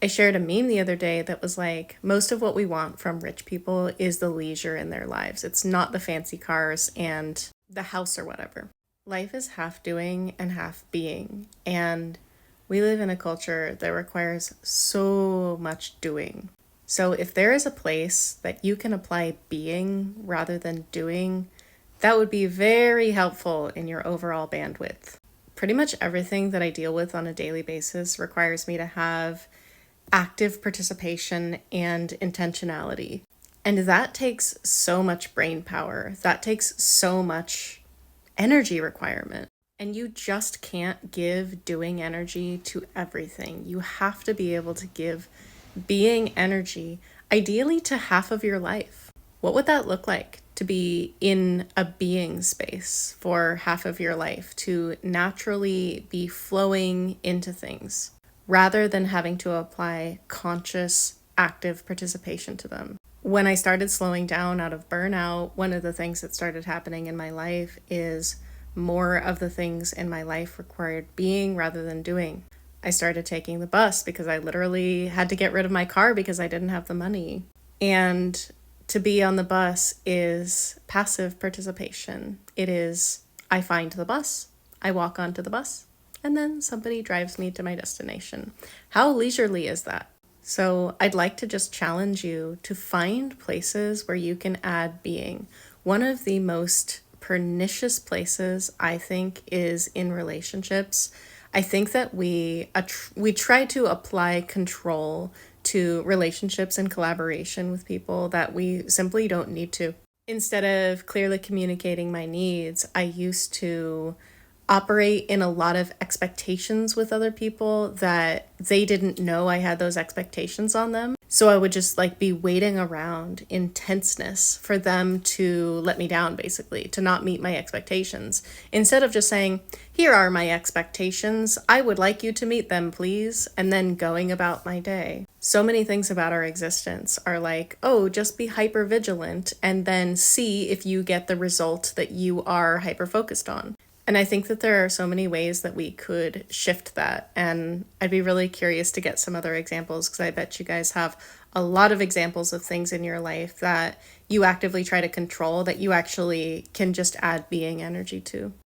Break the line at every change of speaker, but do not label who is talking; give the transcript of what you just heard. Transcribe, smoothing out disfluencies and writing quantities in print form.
I shared a meme the other day that was like, most of what we want from rich people is the leisure in their lives. It's not the fancy cars and the house or whatever. Life is half doing and half being. And we live in a culture that requires so much doing. So if there is a place that you can apply being rather than doing, that would be very helpful in your overall bandwidth. Pretty much everything that I deal with on a daily basis requires me to have active participation and intentionality. And that takes so much brain power. That takes so much energy requirement. And you just can't give doing energy to everything. You have to be able to give being energy, ideally to half of your life. What would that look like to be in a being space for half of your life, to naturally be flowing into things rather than having to apply conscious, active participation to them? When I started slowing down out of burnout, one of the things that started happening in my life is more of the things in my life required being rather than doing. I started taking the bus because I literally had to get rid of my car because I didn't have the money. And to be on the bus is passive participation. It is, I find the bus, I walk onto the bus, and then somebody drives me to my destination. How leisurely is that? So I'd like to just challenge you to find places where you can add being. One of the most pernicious places, I think, is in relationships. I think that we try to apply control to relationships and collaboration with people that we simply don't need to. Instead of clearly communicating my needs, I used to operate in a lot of expectations with other people that they didn't know I had those expectations on them. So I would just like be waiting around in tenseness for them to let me down, basically, to not meet my expectations. Instead of just saying, here are my expectations, I would like you to meet them, please, and then going about my day. So many things about our existence are like, oh, just be hyper vigilant and then see if you get the result that you are hyper focused on. And I think that there are so many ways that we could shift that. And I'd be really curious to get some other examples, because I bet you guys have a lot of examples of things in your life that you actively try to control that you actually can just add being energy to.